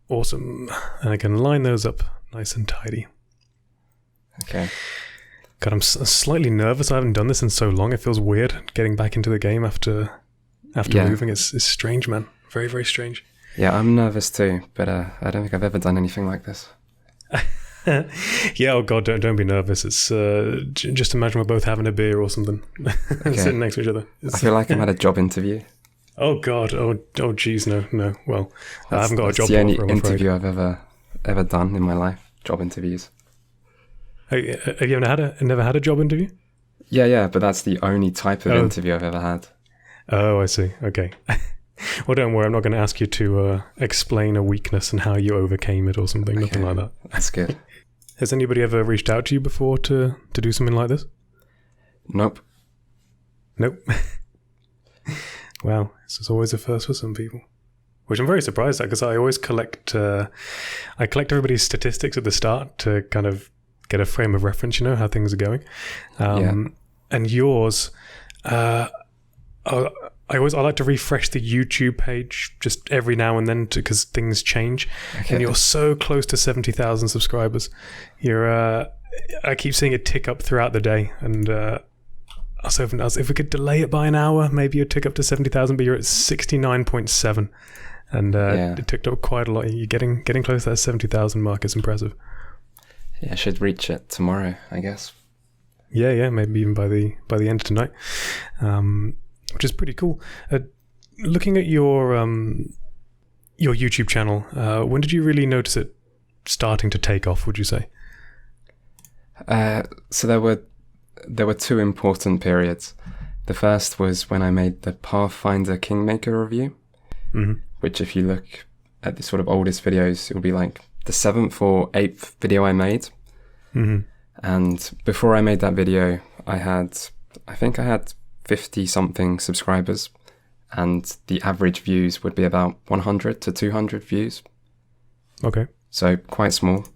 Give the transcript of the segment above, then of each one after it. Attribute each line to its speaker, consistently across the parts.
Speaker 1: Awesome. And I can line those up nice and tidy.
Speaker 2: Okay.
Speaker 1: God, I'm slightly nervous. I haven't done this in so long. It feels weird getting back into the game after moving. It's strange, man. Very, very strange.
Speaker 2: Yeah, I'm nervous too, but I don't think I've ever done anything like this.
Speaker 1: Yeah, oh God, don't be nervous. It's just imagine we're both having a beer or something, sitting next to each other.
Speaker 2: I feel like I'm at a job interview.
Speaker 1: Oh God, oh geez, no. Well, I haven't got a job.
Speaker 2: That's the only
Speaker 1: offer, I'm
Speaker 2: interview
Speaker 1: afraid.
Speaker 2: I've ever done in my life. Job interviews.
Speaker 1: Have you never had a job interview?
Speaker 2: Yeah, but that's the only type of interview I've ever had.
Speaker 1: Oh, I see. Okay. Well, don't worry. I'm not going to ask you to explain a weakness and how you overcame it or something. Nothing like that.
Speaker 2: That's good.
Speaker 1: Has anybody ever reached out to you before to do something like this?
Speaker 2: Nope.
Speaker 1: Wow, this is always a first for some people, which I'm very surprised at because I always collect everybody's statistics at the start to kind of get a frame of reference, how things are going. And yours, I like to refresh the YouTube page just every now and then because things change. Okay. And you're so close to 70,000 subscribers. I keep seeing it tick up throughout the day, and I was hoping if we could delay it by an hour, maybe you'd tick up to 70,000. But you're at 69.7, and it ticked up quite a lot. You're getting close to that 70,000 mark. It's impressive.
Speaker 2: Yeah, I should reach it tomorrow, I guess.
Speaker 1: Yeah, maybe even by the end of tonight. Which is pretty cool. Looking at your YouTube channel, when did you really notice it starting to take off, would you say?
Speaker 2: So there were two important periods. The first was when I made the Pathfinder Kingmaker review, which if you look at the sort of oldest videos, it will be like the 7th or 8th video I made. And before I made that video, I think I had 50-something subscribers, and the average views would be about 100 to 200 views.
Speaker 1: Okay. So
Speaker 2: quite small.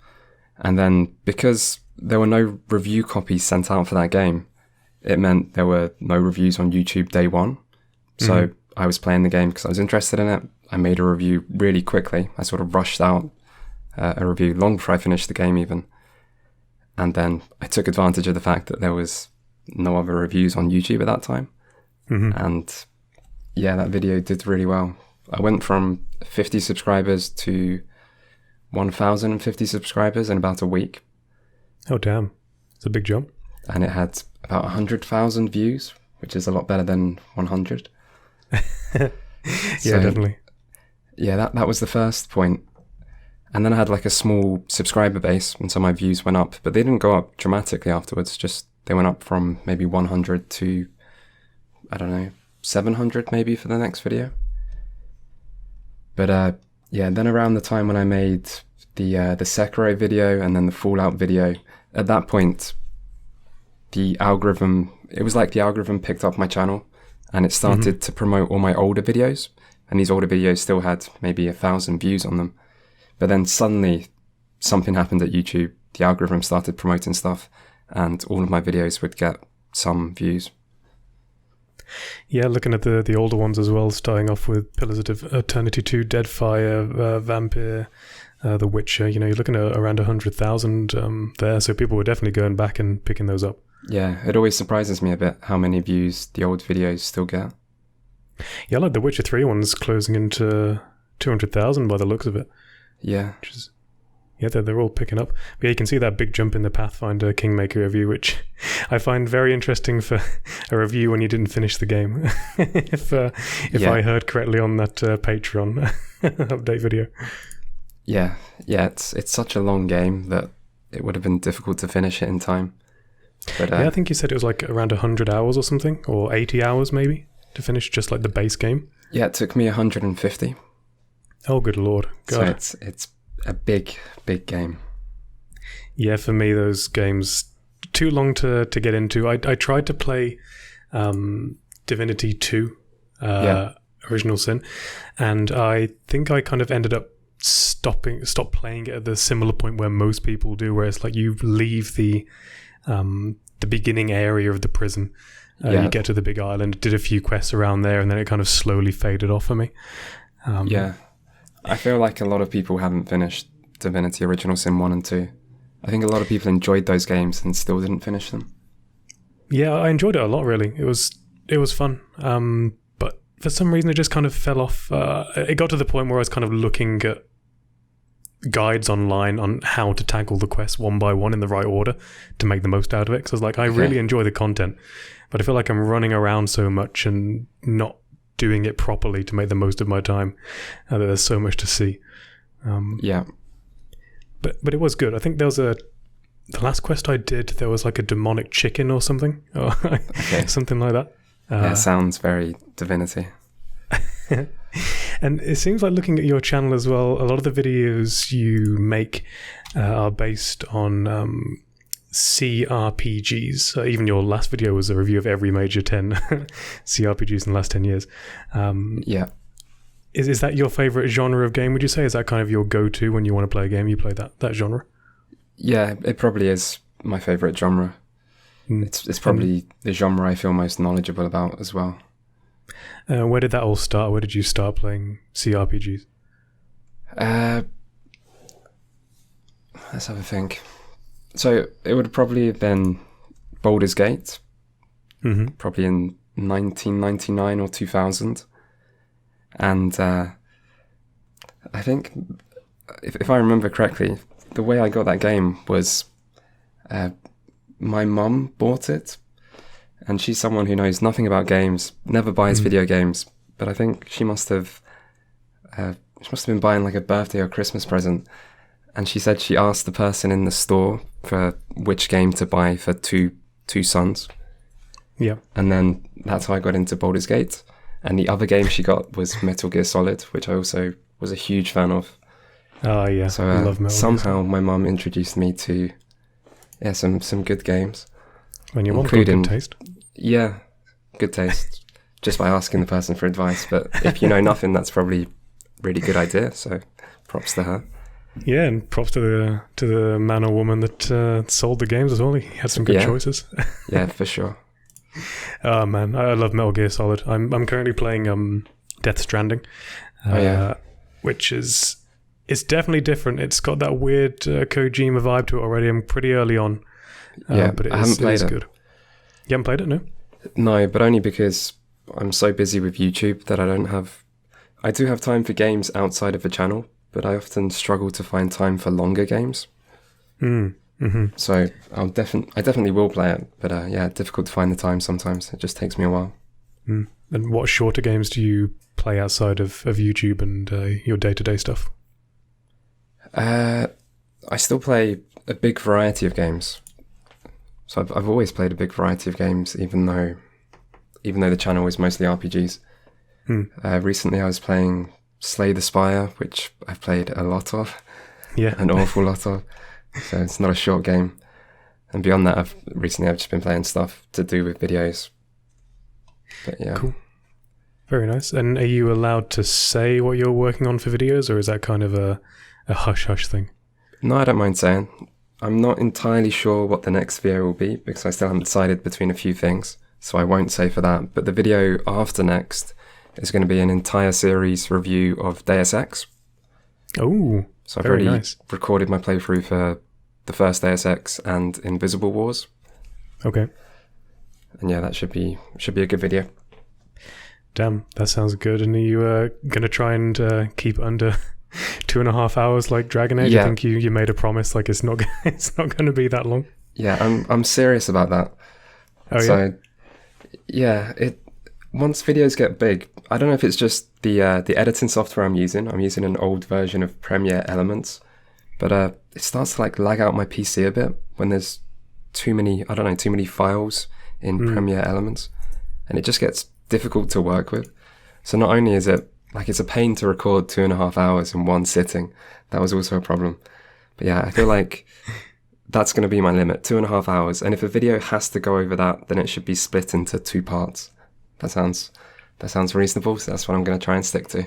Speaker 2: And then because there were no review copies sent out for that game, it meant there were no reviews on YouTube day one. So I was playing the game because I was interested in it. I made a review really quickly. I sort of rushed out a review long before I finished the game even. And then I took advantage of the fact that there was no other reviews on YouTube at that time. And yeah, that video did really well. I went from 50 subscribers to 1,050 subscribers in about a week.
Speaker 1: Oh, damn. It's a big jump.
Speaker 2: And it had about 100,000 views, which is a lot better than 100.
Speaker 1: Yeah, definitely.
Speaker 2: Yeah, that was the first point. And then I had like a small subscriber base, and so my views went up, but they didn't go up dramatically afterwards. Just they went up from maybe 100 to, I don't know, 700 maybe for the next video. But then around the time when I made the Sekiro video and then the Fallout video, at that point, the algorithm picked up my channel and it started to promote all my older videos. And these older videos still had maybe 1,000 views on them. But then suddenly something happened at YouTube. The algorithm started promoting stuff and all of my videos would get some views.
Speaker 1: Yeah, looking at the older ones as well, starting off with Pillars of Eternity 2, Deadfire, Vampire, The Witcher, you're looking at around 100,000 there. So people were definitely going back and picking those up.
Speaker 2: Yeah, it always surprises me a bit how many views the old videos still get.
Speaker 1: Yeah, like The Witcher 3 one's closing into 200,000 by the looks of it.
Speaker 2: Yeah.
Speaker 1: Which is, they're all picking up. But yeah, you can see that big jump in the Pathfinder Kingmaker review, which I find very interesting for a review when you didn't finish the game. if I heard correctly on that Patreon update video.
Speaker 2: Yeah, it's such a long game that it would have been difficult to finish it in time. But
Speaker 1: I think you said it was like around 100 hours or something, or 80 hours maybe, to finish just like the base game.
Speaker 2: Yeah, it took me 150.
Speaker 1: Oh, good Lord. God.
Speaker 2: So it's a big game.
Speaker 1: Yeah, for me, those games, too long to get into. I tried to play Divinity 2, Original Sin, and I think I kind of ended up stopped playing it at the similar point where most people do, where it's like you leave the beginning area of the prison. You get to the big island, did a few quests around there, and then it kind of slowly faded off for me.
Speaker 2: I feel like a lot of people haven't finished Divinity Original Sin 1 and 2. I think a lot of people enjoyed those games and still didn't finish them.
Speaker 1: Yeah, I enjoyed it a lot, really. It was fun. But for some reason, it just kind of fell off. It got to the point where I was kind of looking at guides online on how to tackle the quests one by one in the right order to make the most out of it. Because I was like, I really enjoy the content, but I feel like I'm running around so much and not doing it properly to make the most of my time. That there's so much to see.
Speaker 2: Yeah.
Speaker 1: But it was good. I think there was the last quest I did, there was like a demonic chicken or something. Or something like that.
Speaker 2: Yeah, it sounds very Divinity.
Speaker 1: And it seems like looking at your channel as well, a lot of the videos you make are based on CRPGs. Even your last video was a review of every major 10 CRPGs in the last 10 years.
Speaker 2: Yeah.
Speaker 1: Is that your favorite genre of game, would you say? Is that kind of your go-to when you want to play a game, you play that genre?
Speaker 2: Yeah, it probably is my favorite genre. It's probably the genre I feel most knowledgeable about as well.
Speaker 1: Where did that all start? Where did you start playing CRPGs?
Speaker 2: Let's have a think. So it would probably have been Baldur's Gate, probably in 1999 or 2000. And I think, if I remember correctly, the way I got that game was my mum bought it. And she's someone who knows nothing about games, never buys video games. But I think she must have been buying like a birthday or Christmas present. And she said she asked the person in the store for which game to buy for two sons.
Speaker 1: Yeah. And
Speaker 2: then that's how I got into Baldur's Gate. And the other game she got was Metal Gear Solid, which I also was a huge fan of.
Speaker 1: Oh, yeah.
Speaker 2: So
Speaker 1: I love Metal Gear
Speaker 2: somehow my mum introduced me to some good games.
Speaker 1: When your mum got good taste.
Speaker 2: Yeah, good taste. Just by asking the person for advice. But if you know nothing, that's probably a really good idea. So props to her.
Speaker 1: Yeah, and props to the man or woman that sold the games as well. He had some good choices.
Speaker 2: Yeah, for sure.
Speaker 1: Oh man, I love Metal Gear Solid. I'm currently playing Death Stranding, which is definitely different. It's got that weird Kojima vibe to it already. I'm pretty early on. But
Speaker 2: I haven't played it.
Speaker 1: Good. You haven't played it, no?
Speaker 2: No, but only because I'm so busy with YouTube that I do have time for games outside of the channel, but I often struggle to find time for longer games. So I definitely will play it, but difficult to find the time sometimes. It just takes me a while.
Speaker 1: And what shorter games do you play outside of YouTube and your day-to-day stuff?
Speaker 2: I still play a big variety of games. So I've always played a big variety of games, even though the channel is mostly RPGs. Recently I was playing Slay the Spire, which I've played a lot of. Yeah. An awful lot of. So it's not a short game. And beyond that, I've just been playing stuff to do with videos. But yeah.
Speaker 1: Cool. Very nice. And are you allowed to say what you're working on for videos, or is that kind of a hush-hush thing?
Speaker 2: No, I don't mind saying. I'm not entirely sure what the next video will be because I still haven't decided between a few things, so I won't say for that. But the video after next is going to be an entire series review of Deus Ex.
Speaker 1: Oh,
Speaker 2: so I've already recorded my playthrough for the first Deus Ex and Invisible Wars.
Speaker 1: Okay.
Speaker 2: And yeah, that should be a good video.
Speaker 1: Damn, that sounds good. And are you going to try and keep under 2.5 hours like Dragon Age?
Speaker 2: Yeah.
Speaker 1: I think you made a promise like it's not going to be that long.
Speaker 2: Yeah, I'm serious about that.
Speaker 1: Oh
Speaker 2: so, yeah, once videos get big, I don't know if it's just the editing software I'm using. I'm using an old version of Premiere Elements, but it starts to like lag out my PC a bit when there's too many files in Premiere Elements, and it just gets difficult to work with. So not only is it like it's a pain to record 2.5 hours in one sitting, that was also a problem. But yeah, I feel like that's going to be my limit, 2.5 hours. And if a video has to go over that, then it should be split into 2 parts. That sounds reasonable, so that's what I'm going to try and stick to.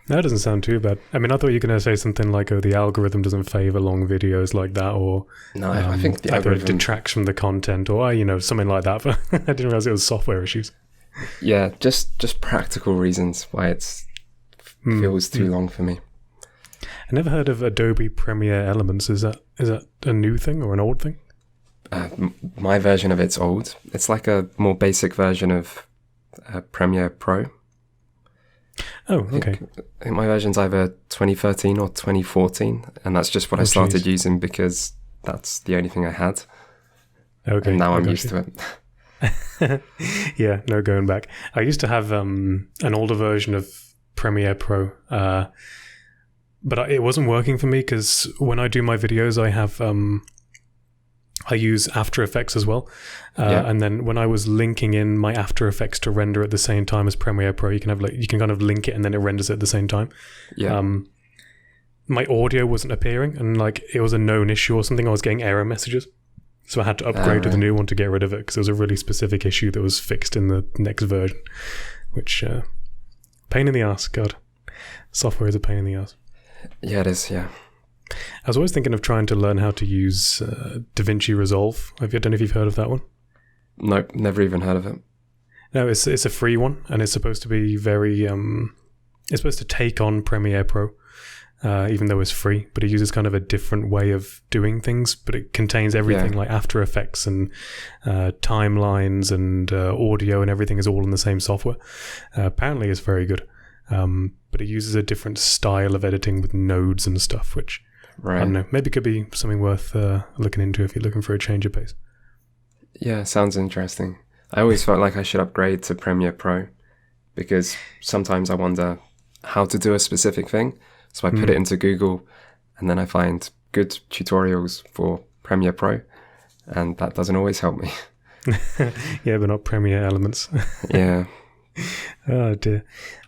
Speaker 1: That doesn't sound too bad. I mean, I thought you were going to say something like, oh, the algorithm doesn't favor long videos like that, or
Speaker 2: no, I think the
Speaker 1: either
Speaker 2: algorithm
Speaker 1: it detracts from the content, or something like that. But I didn't realize it was software issues.
Speaker 2: Yeah, just practical reasons why it feels too long for me.
Speaker 1: I never heard of Adobe Premiere Elements. Is that a new thing or an old thing?
Speaker 2: My version of it's old. It's like a more basic version of Premiere Pro.
Speaker 1: Oh, okay.
Speaker 2: I think my version's either 2013 or 2014, and that's just what I started using because that's the only thing I had.
Speaker 1: Okay.
Speaker 2: And now I'm used to it.
Speaker 1: Yeah, no going back. I used to have an older version of Premiere Pro, but it wasn't working for me because when I do my videos, I use After Effects as well. And then when I was linking in my After Effects to render at the same time as Premiere Pro, you can kind of link it and then it renders it at the same time.
Speaker 2: Yeah.
Speaker 1: My audio wasn't appearing and it was a known issue or something. I was getting error messages. So I had to upgrade to the new one to get rid of it because it was a really specific issue that was fixed in the next version, which pain in the ass. God, software is a pain in the ass.
Speaker 2: Yeah, it is. Yeah.
Speaker 1: I was always thinking of trying to learn how to use DaVinci Resolve. I don't know if you've heard of that one.
Speaker 2: Nope, never even heard of it.
Speaker 1: No, it's a free one, and it's supposed to be very. It's supposed to take on Premiere Pro, even though it's free. But it uses kind of a different way of doing things. But it contains everything like After Effects and timelines and audio and everything is all in the same software. Apparently, it's very good. But it uses a different style of editing with nodes and stuff, which I don't know. Maybe could be something worth looking into if you're looking for a change of pace.
Speaker 2: Yeah, sounds interesting. I always felt like I should upgrade to Premiere Pro because sometimes I wonder how to do a specific thing. So I put it into Google and then I find good tutorials for Premiere Pro, and that doesn't always help me.
Speaker 1: Yeah, but not Premiere Elements.
Speaker 2: Yeah.
Speaker 1: Oh dear.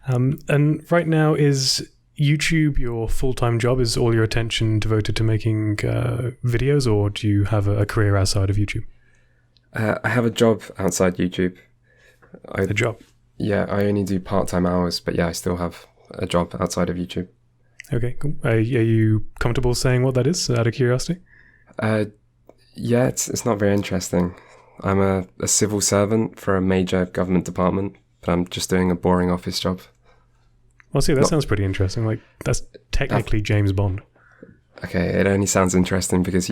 Speaker 1: And right now, is YouTube your full-time job? Is all your attention devoted to making videos, or do you have a career outside of YouTube?
Speaker 2: I have a job outside YouTube.
Speaker 1: A job?
Speaker 2: Yeah, I only do part-time hours, but yeah, I still have a job outside of YouTube.
Speaker 1: Okay, cool. Are you comfortable saying what that is, out of curiosity?
Speaker 2: Yeah, it's not very interesting. I'm a civil servant for a major government department, but I'm just doing a boring office job.
Speaker 1: Well, see, that sounds pretty interesting. That's technically James Bond.
Speaker 2: Okay, it only sounds interesting because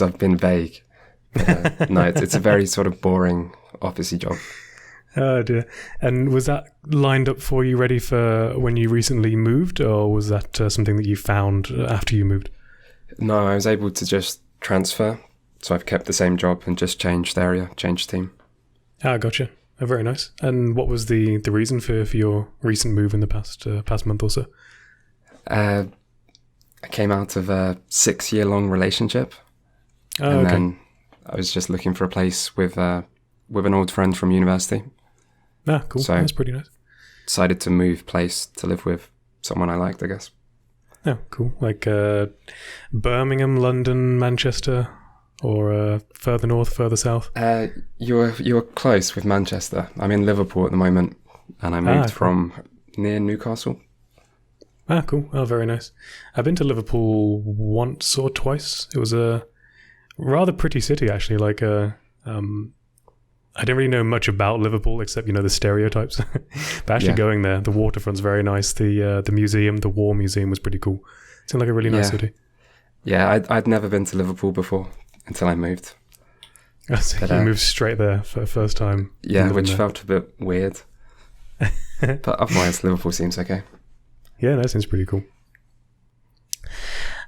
Speaker 2: I've been vague. No, it's a very sort of boring officey job.
Speaker 1: Oh dear. And was that lined up for you ready for when you recently moved, or was that something that you found after you moved?
Speaker 2: No, I was able to just transfer. So I've kept the same job and just changed area, changed team.
Speaker 1: Ah, gotcha. Oh, very nice. And what was the reason for your recent move in the past month or so?
Speaker 2: I came out of a 6-year-long relationship.
Speaker 1: Oh, and
Speaker 2: then I was just looking for a place with an old friend from university.
Speaker 1: Ah, cool. So that's pretty nice.
Speaker 2: Decided to move place to live with someone I liked, I guess.
Speaker 1: Oh, cool. Like Birmingham, London, Manchester, or further north, further south?
Speaker 2: You were close with Manchester. I'm in Liverpool at the moment, and I moved from near Newcastle.
Speaker 1: Ah, cool. Oh, very nice. I've been to Liverpool once or twice. It was a rather pretty city, actually. I don't really know much about Liverpool except, the stereotypes. But actually going there, the waterfront's very nice. The museum, the War Museum, was pretty cool. It seemed like a really nice city.
Speaker 2: Yeah, I'd never been to Liverpool before until I moved.
Speaker 1: So you moved straight there for the first time.
Speaker 2: Yeah, which felt a bit weird. But otherwise, Liverpool seems okay.
Speaker 1: Yeah, that seems pretty cool.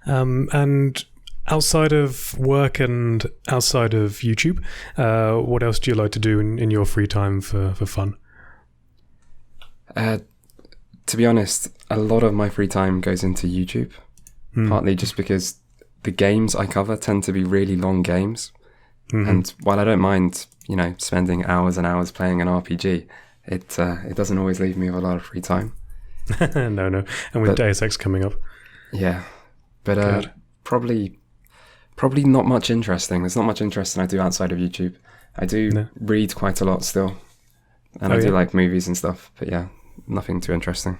Speaker 1: And outside of work and outside of YouTube, what else do you like to do in your free time for fun?
Speaker 2: To be honest, a lot of my free time goes into YouTube, partly just because the games I cover tend to be really long games. Mm-hmm. And while I don't mind, spending hours and hours playing an RPG, it doesn't always leave me with a lot of free time.
Speaker 1: No. And with Deus Ex coming up.
Speaker 2: Yeah. But probably not much interesting. There's not much interesting I do outside of YouTube. I do read quite a lot still. And I do like movies and stuff. But yeah, nothing too interesting.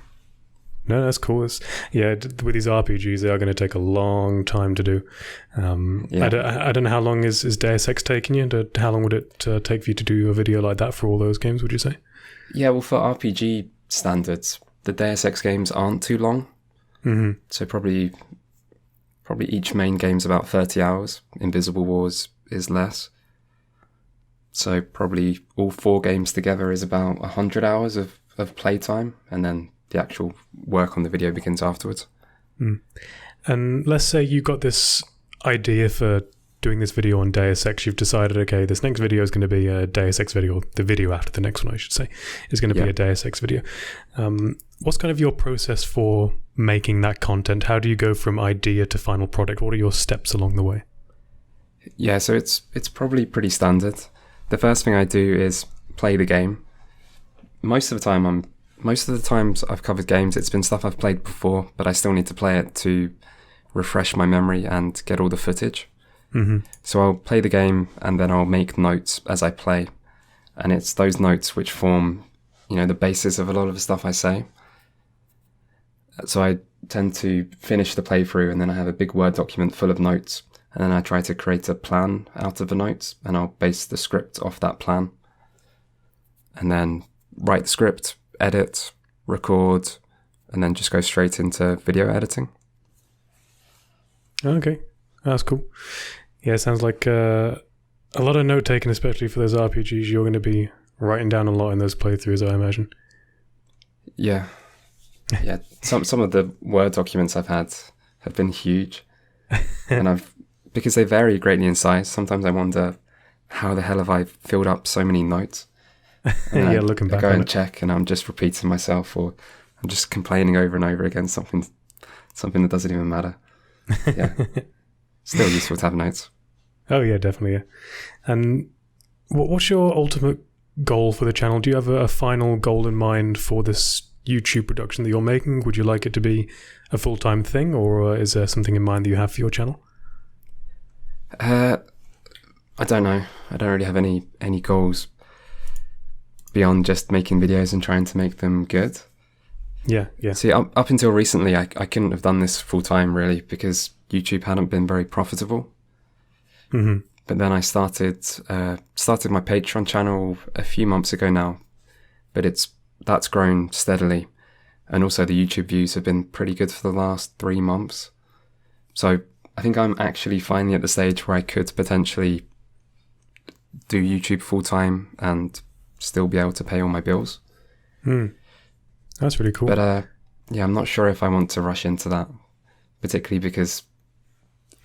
Speaker 1: No, that's cool. With these RPGs, they are going to take a long time to do. I don't know how long is Deus Ex taking you? How long would it take for you to do a video like that for all those games, would you say?
Speaker 2: Yeah, well, for RPG standards, the Deus Ex games aren't too long.
Speaker 1: Mm-hmm.
Speaker 2: So probably each main game's about 30 hours. Invisible Wars is less. So probably all 4 games together is about 100 hours of playtime, and then the actual work on the video begins afterwards.
Speaker 1: Mm. And let's say you got this idea for doing this video on Deus Ex. You've decided, okay, this next video is going to be a Deus Ex video. The video after the next one, I should say, is going to be a Deus Ex video. What's kind of your process for making that content? How do you go from idea to final product? What are your steps along the way?
Speaker 2: Yeah, so it's probably pretty standard. The first thing I do is play the game. Most of the times I've covered games, it's been stuff I've played before, but I still need to play it to refresh my memory and get all the footage.
Speaker 1: Mm-hmm.
Speaker 2: So I'll play the game and then I'll make notes as I play. And it's those notes which form, the basis of a lot of the stuff I say. So I tend to finish the playthrough and then I have a big Word document full of notes. And then I try to create a plan out of the notes and I'll base the script off that plan. And then write the script, edit, record, and then just go straight into video editing.
Speaker 1: Okay, that's cool. Yeah, it sounds like a lot of note taking, especially for those RPGs. You're going to be writing down a lot in those playthroughs, I imagine.
Speaker 2: Yeah. Yeah, some of the Word documents I've had have been huge. And because they vary greatly in size, sometimes I wonder, how the hell have I filled up so many notes? And
Speaker 1: yeah, looking back
Speaker 2: I go
Speaker 1: on
Speaker 2: and
Speaker 1: it.
Speaker 2: check and I'm just repeating myself, or I'm just complaining over and over again something that doesn't even matter. Yeah. Still useful to have notes.
Speaker 1: Oh yeah, definitely. Yeah. And what's your ultimate goal for the channel? Do you have a final goal in mind for this YouTube production that you're making? Would you like it to be a full-time thing, or is there something in mind that you have for your channel?
Speaker 2: I don't know. I don't really have any goals beyond just making videos and trying to make them good.
Speaker 1: Yeah.
Speaker 2: See, up until recently, I couldn't have done this full-time, really, because YouTube hadn't been very profitable.
Speaker 1: Mm-hmm.
Speaker 2: But then I started my Patreon channel a few months ago now, but that's grown steadily. And also the YouTube views have been pretty good for the last 3 months. So I think I'm actually finally at the stage where I could potentially do YouTube full-time and still be able to pay all my bills.
Speaker 1: That's really cool.
Speaker 2: But yeah, I'm not sure if I want to rush into that, particularly because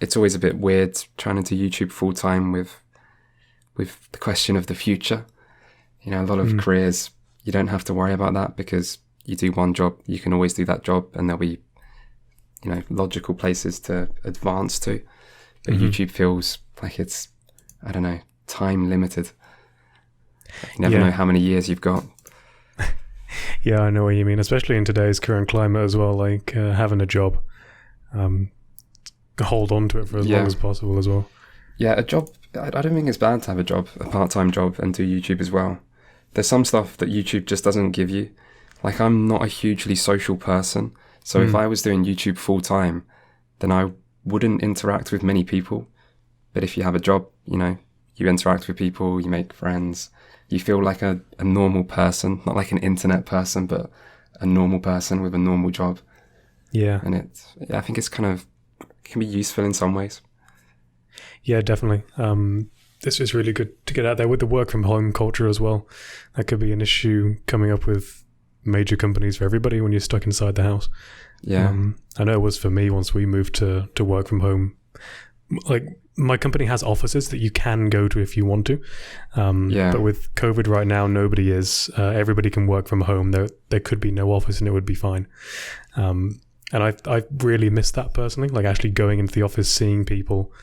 Speaker 2: it's always a bit weird trying to do YouTube full-time with the question of the future. A lot of careers, you don't have to worry about that because you do one job, you can always do that job, and there'll be, logical places to advance to. But YouTube feels like it's, I don't know, time limited. You never know how many years you've got.
Speaker 1: Yeah, I know what you mean, especially in today's current climate as well, like having a job. Hold on to it for as long as possible as well.
Speaker 2: Yeah, a job, I don't think it's bad to have a job, a part-time job, and do YouTube as well. There's some stuff that YouTube just doesn't give you. Like, I'm not a hugely social person, so if I was doing YouTube full-time, then I wouldn't interact with many people. But if you have a job, you interact with people, you make friends, you feel like a normal person, not like an internet person, but a normal person with a normal job.
Speaker 1: Yeah.
Speaker 2: And I think it's can be useful in some ways.
Speaker 1: Yeah, definitely. This is really good to get out there with the work from home culture as well. That could be an issue coming up with major companies for everybody when you're stuck inside the house.
Speaker 2: Yeah.
Speaker 1: I know it was for me once we moved to work from home. Like, my company has offices that you can go to if you want to. But with COVID right now, nobody is. Everybody can work from home. There could be no office and it would be fine. And I really miss that personally, like actually going into the office, seeing people,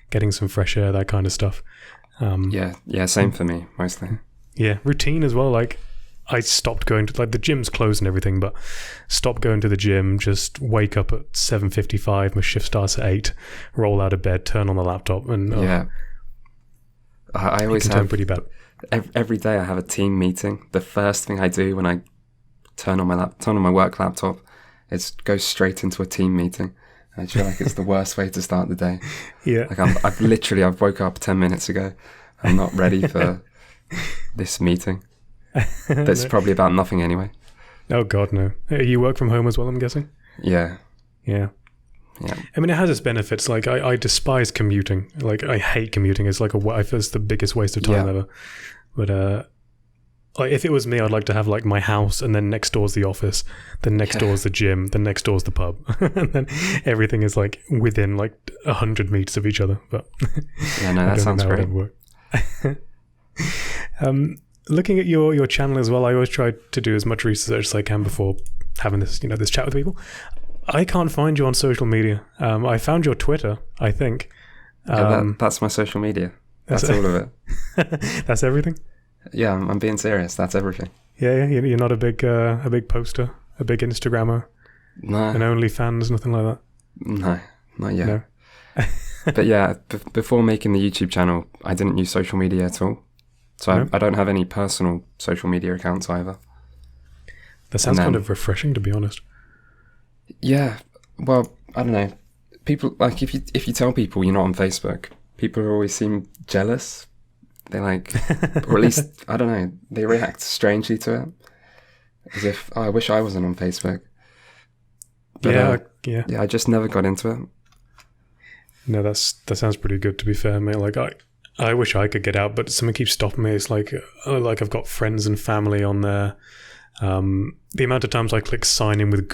Speaker 1: getting some fresh air, that kind of stuff.
Speaker 2: Yeah, same for me, mostly.
Speaker 1: Yeah, routine as well. Like, I stopped going to, like, the gym's closed and everything, but stopped going to the gym, just wake up at 7:55, my shift starts at 8, roll out of bed, turn on the laptop, and
Speaker 2: I always
Speaker 1: turn pretty bad.
Speaker 2: Every day I have a team meeting. The first thing I do when I turn on my work laptop is go straight into a team meeting. I feel like it's the worst way to start the day.
Speaker 1: Yeah.
Speaker 2: Like I've woke up 10 minutes ago. I'm not ready for this meeting. That's probably about nothing anyway.
Speaker 1: Oh God, no. You work from home as well, I'm guessing?
Speaker 2: Yeah.
Speaker 1: Yeah.
Speaker 2: Yeah.
Speaker 1: I mean, it has its benefits. Like, I despise commuting. Like, I hate commuting. It's like it's the biggest waste of time ever. But like, if it was me, I'd like to have like my house, and then next door's the office, then next door's the gym, then next door's the pub, and then everything is like within like 100 meters of each other. But
Speaker 2: yeah, no, that sounds great.
Speaker 1: Looking at your channel as well, I always try to do as much research as I can before having this this chat with people. I can't find you on social media. I found your Twitter, I think.
Speaker 2: That's my social media. That's all of it.
Speaker 1: That's everything?
Speaker 2: Yeah, I'm being serious. That's everything.
Speaker 1: Yeah. You're not a big poster, a big Instagrammer?
Speaker 2: No.
Speaker 1: And OnlyFans, nothing like that?
Speaker 2: No, not yet.
Speaker 1: No.
Speaker 2: But yeah, before making the YouTube channel, I didn't use social media at all. So I don't have any personal social media accounts either.
Speaker 1: That sounds kind of refreshing, to be honest.
Speaker 2: Yeah, well, I don't know. People, like, if you tell people you're not on Facebook, people always seem jealous. They like, or at least, I don't know, they react strangely to it. As if, I wish I wasn't on Facebook. But, yeah, I just never got into it.
Speaker 1: No, that sounds pretty good, to be fair, mate. Like, I wish I could get out, but something keeps stopping me. It's like I've got friends and family on there. The amount of times I click sign in with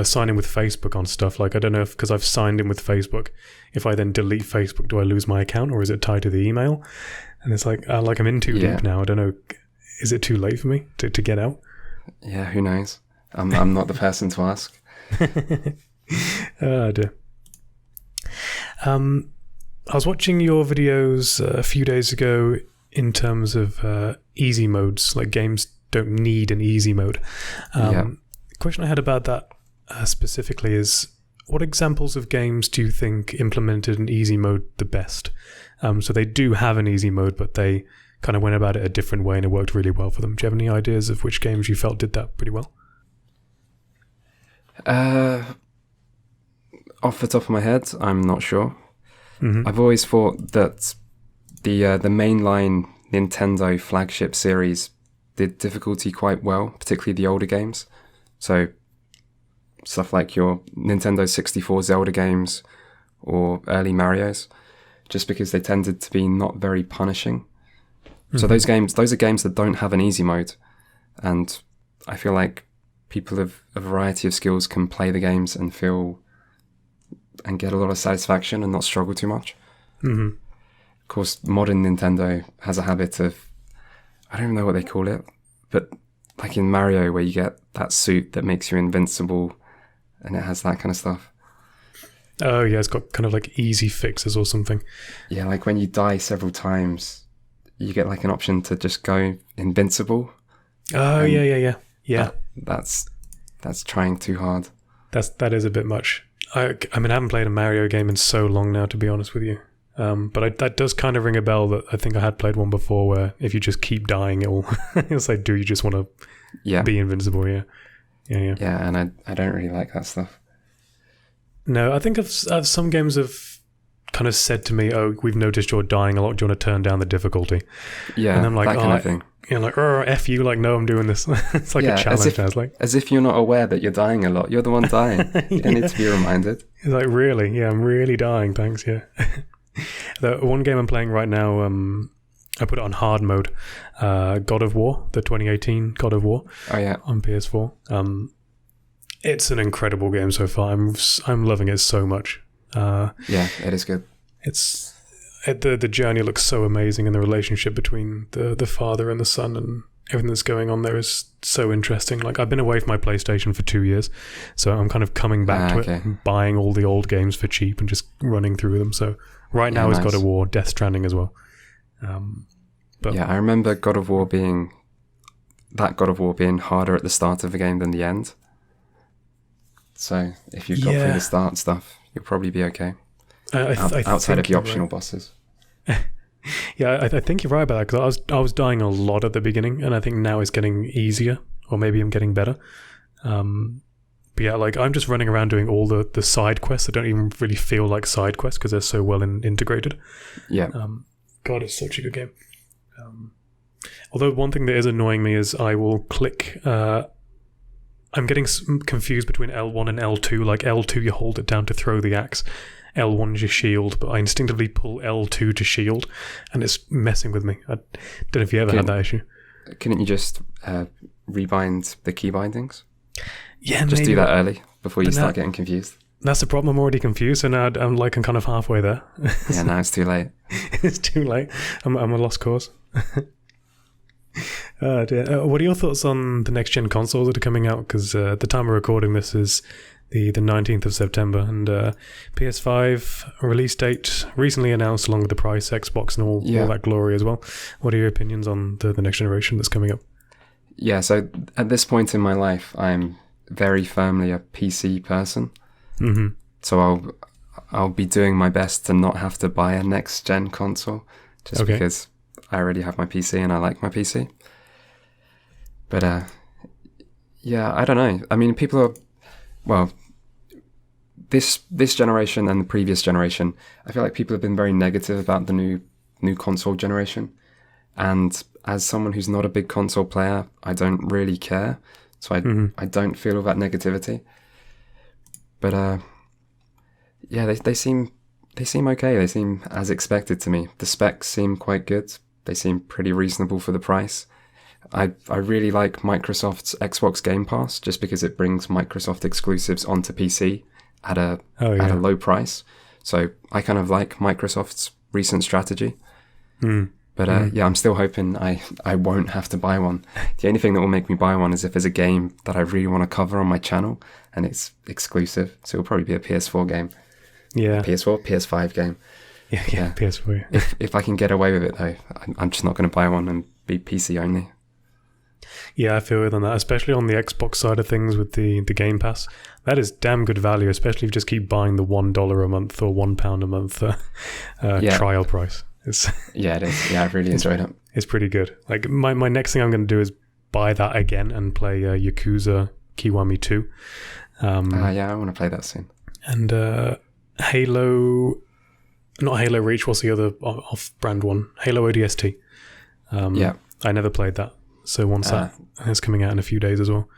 Speaker 1: sign in with Facebook on stuff, like, I don't know if, because I've signed in with Facebook, if I then delete Facebook, do I lose my account, or is it tied to the email? And it's like I'm in too deep now. I don't know. Is it too late for me to get out?
Speaker 2: Yeah, who knows? I'm not the person to ask.
Speaker 1: Oh dear. I was watching your videos a few days ago in terms of easy modes, like games don't need an easy mode. The question I had about that specifically is, what examples of games do you think implemented an easy mode the best? So they do have an easy mode, but they kind of went about it a different way and it worked really well for them. Do you have any ideas of which games you felt did that pretty well?
Speaker 2: Off the top of my head, I'm not sure.
Speaker 1: Mm-hmm.
Speaker 2: I've always thought that the mainline Nintendo flagship series did difficulty quite well, particularly the older games. So stuff like your Nintendo 64 Zelda games or early Marios, just because they tended to be not very punishing. Mm-hmm. So those are games that don't have an easy mode. And I feel like people of a variety of skills can play the games and get a lot of satisfaction and not struggle too much.
Speaker 1: Mm-hmm.
Speaker 2: Of course, modern Nintendo has a habit of, I don't even know what they call it, but like in Mario, where you get that suit that makes you invincible, and it has that kind of stuff.
Speaker 1: Oh yeah, it's got kind of like easy fixes or something.
Speaker 2: Yeah, like when you die several times, you get like an option to just go invincible.
Speaker 1: Oh yeah.
Speaker 2: That's trying too hard.
Speaker 1: That is a bit much. I mean, I haven't played a Mario game in so long now, to be honest with you. But that does kind of ring a bell that I think I had played one before where if you just keep dying, it'll say, do you just want to be invincible? Yeah.
Speaker 2: Yeah, and I don't really like that stuff.
Speaker 1: No, I think some games have kind of said to me, oh, we've noticed you're dying a lot, do you want to turn down the difficulty?
Speaker 2: Yeah,
Speaker 1: and I'm like,
Speaker 2: that kind of thing.
Speaker 1: You know, like, F you, like, no, I'm doing this. It's like a challenge.
Speaker 2: As if you're not aware that you're dying a lot. You're the one dying. You don't need to be reminded.
Speaker 1: It's like, really? Yeah, I'm really dying, thanks, yeah. The one game I'm playing right now, I put it on hard mode. God of War, the 2018 God of War.
Speaker 2: Oh yeah,
Speaker 1: on PS4. It's an incredible game so far. I'm loving it so much.
Speaker 2: Yeah, it is good.
Speaker 1: It's the journey looks so amazing, and the relationship between the father and the son and everything that's going on there is so interesting. Like, I've been away from my PlayStation for 2 years, so I'm kind of coming back to it and buying all the old games for cheap and just running through them. So right now is God of War, Death Stranding as well. But
Speaker 2: yeah, I remember God of War being harder at the start of the game than the end. So if you've got through the start stuff, you'll probably be okay. Outside of the optional bosses.
Speaker 1: Yeah, I think you're right about that, because I was dying a lot at the beginning, and I think now it's getting easier, or maybe I'm getting better. But yeah, like, I'm just running around doing all the side quests that don't even really feel like side quests because they're so well integrated.
Speaker 2: Yeah.
Speaker 1: God, it's such a good game. Although one thing that is annoying me is I will click I'm getting confused between L1 and L2. Like L2, you hold it down to throw the axe. L1 is your shield, but I instinctively pull L2 to shield, and it's messing with me. I don't know if you ever had that issue.
Speaker 2: Couldn't you just rebind the key bindings?
Speaker 1: Yeah,
Speaker 2: just
Speaker 1: maybe.
Speaker 2: do that early before you start getting confused.
Speaker 1: That's the problem. I'm already confused, so now I'm kind of halfway there.
Speaker 2: Yeah, now it's too late.
Speaker 1: It's too late. I'm a lost cause. Oh dear. What are your thoughts on the next gen consoles that are coming out? Because the time we're recording this is the 19th of September, and PS5 release date recently announced along with the price, Xbox and all that glory as well. What are your opinions on the next generation that's coming up?
Speaker 2: Yeah, so at this point in my life, I'm very firmly a PC person.
Speaker 1: Mm-hmm.
Speaker 2: So I'll be doing my best to not have to buy a next gen console, just because I already have my PC and I like my PC. But yeah, I don't know. I mean, people are, well, this generation and the previous generation, I feel like people have been very negative about the new console generation. And as someone who's not a big console player, I don't really care. So I don't feel all that negativity. But yeah, they seem okay. They seem as expected to me. The specs seem quite good. They seem pretty reasonable for the price. I really like Microsoft's Xbox Game Pass just because it brings Microsoft exclusives onto PC at a low price. So I kind of like Microsoft's recent strategy. But yeah, I'm still hoping I won't have to buy one. The only thing that will make me buy one is if there's a game that I really want to cover on my channel and it's exclusive. So it'll probably be a PS4 game.
Speaker 1: Yeah.
Speaker 2: PS5 game.
Speaker 1: Yeah. PS4.
Speaker 2: If I can get away with it though, I'm just not going to buy one and be PC only.
Speaker 1: Yeah, I feel it on that, especially on the Xbox side of things with the Game Pass. That is damn good value, especially if you just keep buying the $1 a month or £1 a month trial price.
Speaker 2: Yeah, it is. Yeah, I've really enjoyed it.
Speaker 1: It's pretty good. Like my next thing I'm going to do is buy that again and play Yakuza Kiwami 2.
Speaker 2: Yeah, I want to play that soon.
Speaker 1: And Halo, not Halo Reach, what's the other off-brand one? Halo ODST.
Speaker 2: Yeah.
Speaker 1: I never played that. So once that is coming out in a few days as well.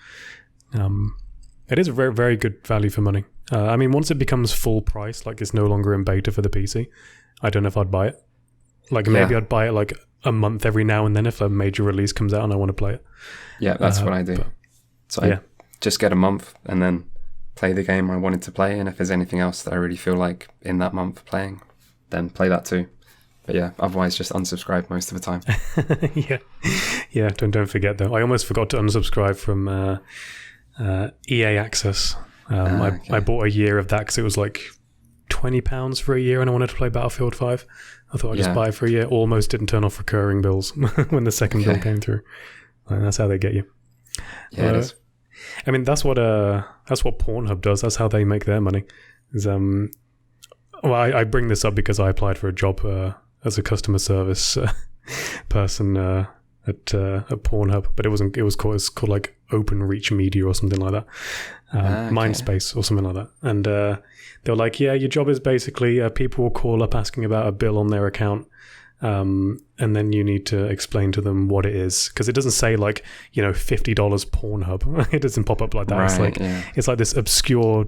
Speaker 1: It is a very, very good value for money. I mean, once it becomes full price, like it's no longer in beta for the PC, I don't know if I'd buy it. Like maybe I'd buy it like a month every now and then if a major release comes out and I want to play it.
Speaker 2: Yeah, that's what I do. So I just get a month and then play the game I wanted to play, and if there's anything else that I really feel like in that month playing, then play that too. But yeah, otherwise just unsubscribe most of the time.
Speaker 1: Yeah. Don't forget though. I almost forgot to unsubscribe from EA Access. I bought a year of that because it was like £20 for a year, and I wanted to play Battlefield 5. I thought I'd just buy it for a year. Almost didn't turn off recurring bills when the second bill came through. And that's how they get you.
Speaker 2: Yeah, it is.
Speaker 1: I mean, that's what Pornhub does. That's how they make their money. Is I bring this up because I applied for a job as a customer service person at Pornhub, but it wasn't. It was called like Open Reach Media or something like that, Mindspace or something like that. And they were like, "Yeah, your job is basically people will call up asking about a bill on their account." And then you need to explain to them what it is, because it doesn't say like, $50 Pornhub. It doesn't pop up like that.
Speaker 2: Right,
Speaker 1: it's like this obscure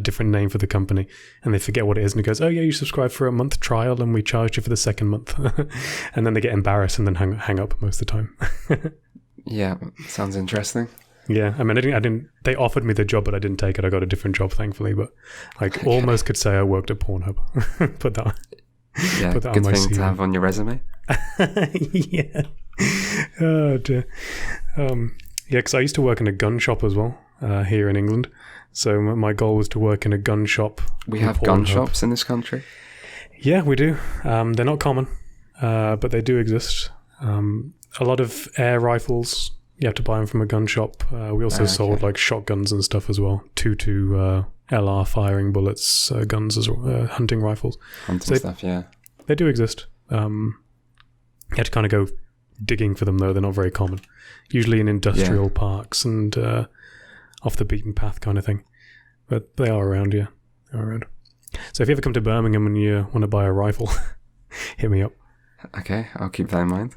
Speaker 1: different name for the company, and they forget what it is, and it goes, "Oh yeah, you subscribe for a month trial and we charged you for the second month." And then they get embarrassed and then hang up most of the time.
Speaker 2: Yeah, sounds interesting.
Speaker 1: Yeah, I mean, I didn't. They offered me the job, but I didn't take it. I got a different job, thankfully. But almost could say I worked at Pornhub. Put that.
Speaker 2: Yeah,
Speaker 1: put that
Speaker 2: good
Speaker 1: on my
Speaker 2: thing
Speaker 1: CV.
Speaker 2: to have on your resume.
Speaker 1: Yeah. Oh dear. Yeah, because I used to work in a gun shop as well here in England. So my goal was to work in a gun shop.
Speaker 2: We have gun shops in this country.
Speaker 1: Yeah, we do. They're not common, but they do exist. A lot of air rifles. You have to buy them from a gun shop. We also sold like shotguns and stuff as well. 2 LR firing bullets, guns as well, hunting rifles.
Speaker 2: Hunting stuff, yeah.
Speaker 1: They do exist. You have to kind of go digging for them though. They're not very common. Usually in industrial parks and off the beaten path kind of thing. But they are around, yeah. They're around. So if you ever come to Birmingham and you want to buy a rifle, hit me up.
Speaker 2: Okay, I'll keep that in mind.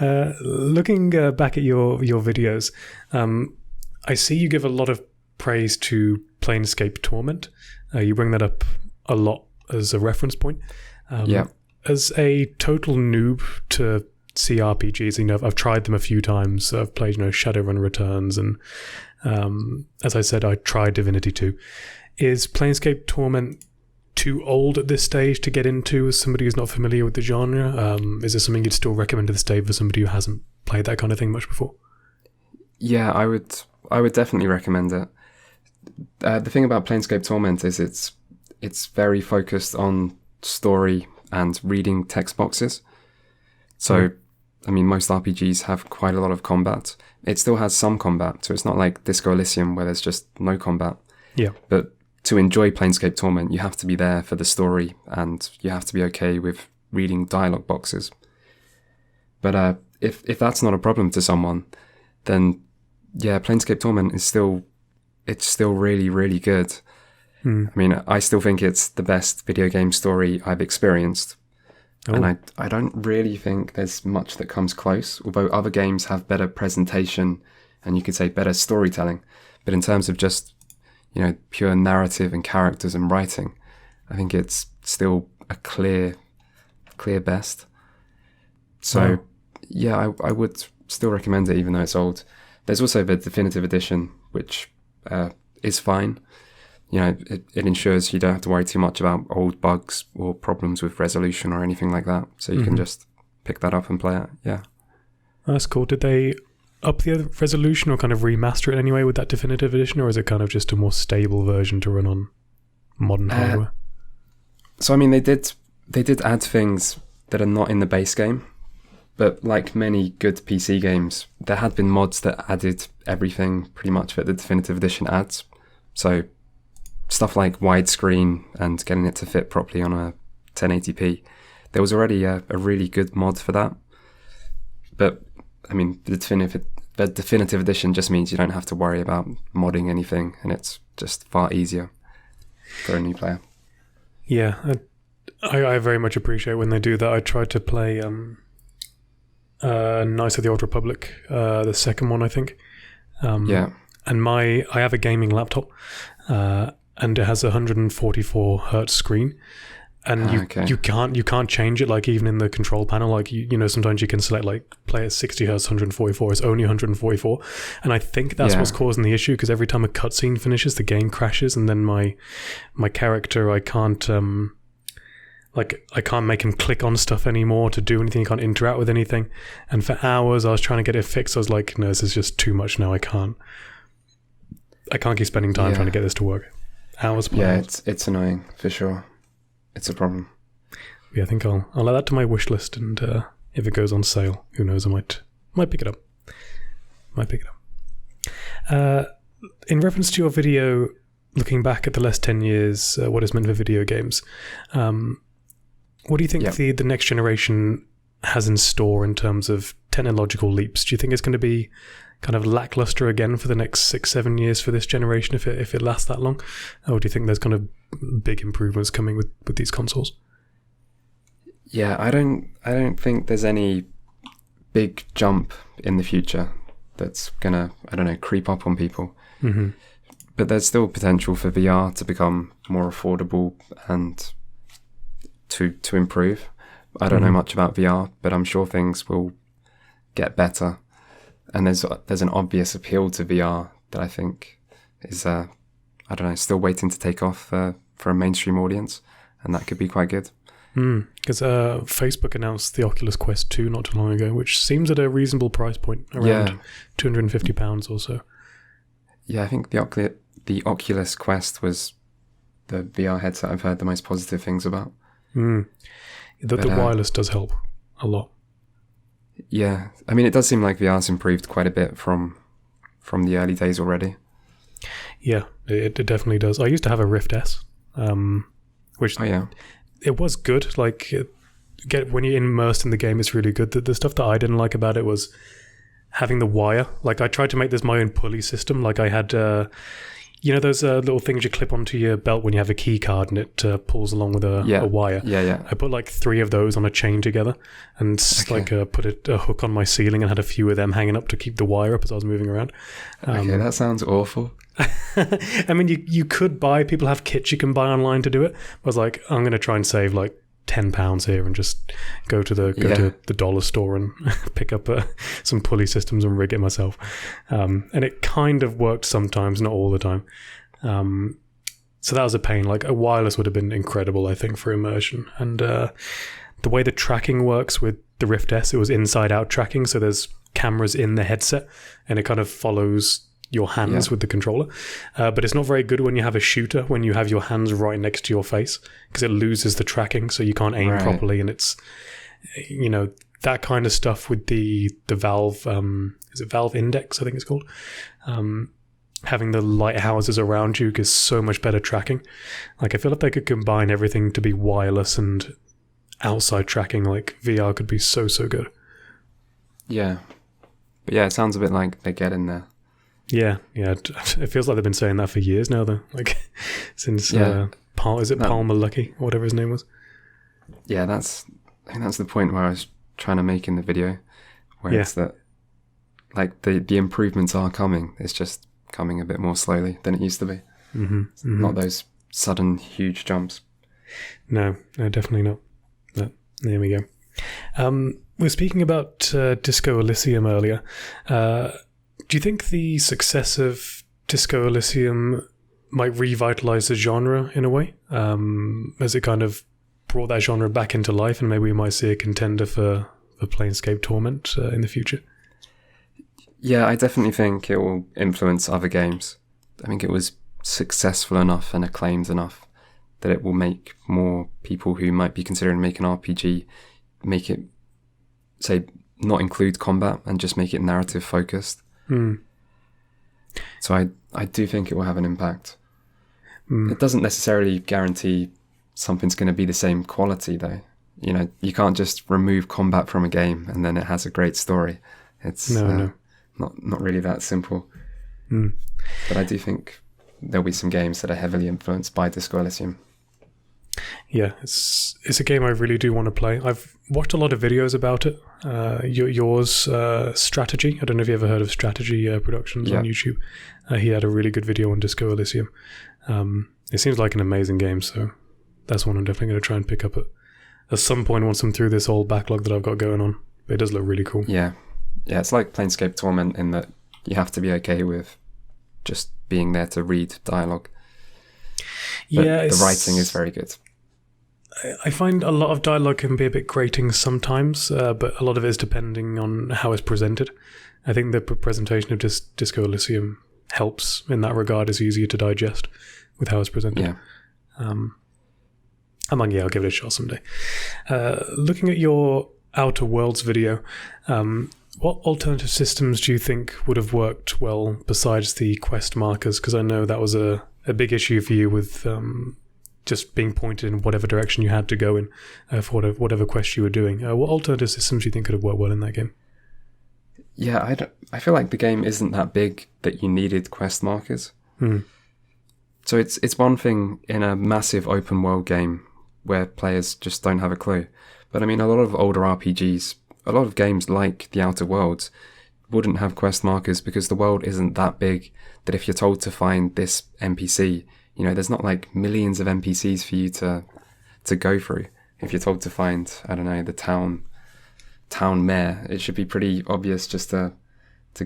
Speaker 1: Looking back at your videos, I see you give a lot of praise to Planescape Torment. You bring that up a lot as a reference point. As a total noob to CRPGs, I've tried them a few times. I've played, Shadowrun Returns, and as I said, I tried Divinity 2. Is Planescape Torment too old at this stage to get into as somebody who's not familiar with the genre? Is this something you'd still recommend to this day for somebody who hasn't played that kind of thing much before?
Speaker 2: Yeah, I would definitely recommend it. The thing about Planescape Torment is it's very focused on story and reading text boxes. So, I mean, most RPGs have quite a lot of combat. It still has some combat, so it's not like Disco Elysium where there's just no combat.
Speaker 1: Yeah.
Speaker 2: But to enjoy Planescape Torment, you have to be there for the story, and you have to be okay with reading dialogue boxes. But if that's not a problem to someone, then yeah, Planescape Torment is still really, really good. I mean, I still think it's the best video game story I've experienced. Oh. And I don't really think there's much that comes close, although other games have better presentation and you could say better storytelling. But in terms of just, pure narrative and characters and writing, I think it's still a clear best. So, yeah, I would still recommend it even though it's old. There's also the Definitive Edition, which is fine. It ensures you don't have to worry too much about old bugs or problems with resolution or anything like that. So you can just pick that up and play it. Yeah.
Speaker 1: That's cool. Did they up the resolution or kind of remaster it anyway with that Definitive Edition, or is it kind of just a more stable version to run on modern hardware?
Speaker 2: So, I mean, they did add things that are not in the base game. But like many good PC games, there had been mods that added everything pretty much that the Definitive Edition adds. So stuff like widescreen and getting it to fit properly on a 1080p. There was already a really good mod for that. But, I mean, the Definitive Edition just means you don't have to worry about modding anything, and it's just far easier for a new player.
Speaker 1: Yeah, I very much appreciate when they do that. I tried to play Knights of the Old Republic, the second one, I think. And I have a gaming laptop, and it has a 144 hertz screen, and you can't change it, like even in the control panel. Like sometimes you can select like play at 60 hertz 144. It's only 144, and I think that's what's causing the issue, because every time a cutscene finishes, the game crashes, and then my character, I can't I can't make him click on stuff anymore to do anything. He can't interact with anything. And for hours, I was trying to get it fixed. I was like, no, this is just too much now. I can't keep spending time trying to get this to work. Hours.
Speaker 2: Yeah, it's annoying for sure. It's a problem.
Speaker 1: Yeah, I think I'll add that to my wish list, and if it goes on sale, who knows? I might pick it up. In reference to your video, looking back at the last 10 years, what it's meant for video games. What do you think the next generation has in store in terms of technological leaps? Do you think it's going to be kind of lackluster again for the next 6-7 years for this generation if it lasts that long? Or do you think there's kind of big improvements coming with these consoles?
Speaker 2: Yeah, I don't think there's any big jump in the future that's gonna, creep up on people. Mm-hmm. But there's still potential for VR to become more affordable and to improve. I don't know much about VR, but I'm sure things will get better. And there's an obvious appeal to VR that I think is, still waiting to take off for a mainstream audience, and that could be quite good.
Speaker 1: Because Facebook announced the Oculus Quest 2 not too long ago, which seems at a reasonable price point, around £250 or so.
Speaker 2: Yeah, I think the Oculus Quest was the VR headset I've heard the most positive things about.
Speaker 1: The wireless does help a lot.
Speaker 2: Yeah, I mean, it does seem like VR's improved quite a bit from the early days already. Yeah,
Speaker 1: it definitely does. I used to have a Rift S, which it was good. Like, when you're immersed in the game, it's really good. The stuff that I didn't like about it was having the wire. Like, I tried to make this my own pulley system. Like, I had, You know those little things you clip onto your belt when you have a key card and it pulls along with a wire?
Speaker 2: Yeah.
Speaker 1: I put like 3 of those on a chain together and put a hook on my ceiling and had a few of them hanging up to keep the wire up as I was moving around.
Speaker 2: Okay, that sounds awful.
Speaker 1: I mean, you could buy, people have kits you can buy online to do it. I was like, I'm going to try and save like £10 here and just go to the dollar store and pick up some pulley systems and rig it myself. And it kind of worked sometimes, not all the time. So that was a pain. Like a wireless would have been incredible, I think, for immersion. And the way the tracking works with the Rift S, it was inside out tracking. So there's cameras in the headset and it kind of follows your hands with the controller, but it's not very good when you have a shooter, when you have your hands right next to your face, because it loses the tracking, so you can't aim properly. And it's, you know, that kind of stuff with the Valve, is it Valve Index, I think it's called, having the lighthouses around you gives so much better tracking. Like I feel like they could combine everything to be wireless and outside tracking. Like VR could be so good.
Speaker 2: Yeah, but yeah, it sounds a bit like they get in there.
Speaker 1: Yeah. It feels like they've been saying that for years now, though. Like since Palmer Luckey, or whatever his name was.
Speaker 2: Yeah, I think that's the point where I was trying to make in the video, where it's that like the improvements are coming. It's just coming a bit more slowly than it used to be. Not those sudden huge jumps.
Speaker 1: No, definitely not. But there we go. We were speaking about Disco Elysium earlier. Do you think the success of Disco Elysium might revitalize the genre in a way? Has it kind of brought that genre back into life, and maybe we might see a contender for Planescape Torment in the future?
Speaker 2: Yeah, I definitely think it will influence other games. I think it was successful enough and acclaimed enough that it will make more people who might be considering making an RPG make it, say, not include combat and just make it narrative focused. So I do think it will have an impact. It doesn't necessarily guarantee something's going to be the same quality, though. You know, you can't just remove combat from a game and then it has a great story. It's not really that simple. But I do think there'll be some games that are heavily influenced by Disco Elysium. Yeah,
Speaker 1: it's a game I really do want to play. I've watched a lot of videos about it. Yours, Strategy. I don't know if you ever heard of Strategy Productions on YouTube. He had a really good video on Disco Elysium. It seems like an amazing game, so that's one I'm definitely going to try and pick up at some point once I'm through this old backlog that I've got going on. But it does look really cool.
Speaker 2: Yeah, it's like Planescape Torment in that you have to be okay with just being there to read dialogue. But the writing is very good.
Speaker 1: I find a lot of dialogue can be a bit grating sometimes, but a lot of it is depending on how it's presented. I think the presentation of Disco Elysium helps in that regard. It's easier to digest with how it's presented.
Speaker 2: Yeah.
Speaker 1: I'll give it a shot someday. Looking at your Outer Worlds video, what alternative systems do you think would have worked well besides the quest markers? Because I know that was a big issue for you with just being pointed in whatever direction you had to go in for whatever quest you were doing. What alternative systems do you think could have worked well in that game?
Speaker 2: Yeah, I feel like the game isn't that big that you needed quest markers. So it's one thing in a massive open world game where players just don't have a clue. But I mean, a lot of older RPGs, a lot of games like the Outer Worlds wouldn't have quest markers because the world isn't that big that if you're told to find this NPC, you know, there's not like millions of NPCs for you to go through. If you're told to find, I don't know, the town mayor, it should be pretty obvious just to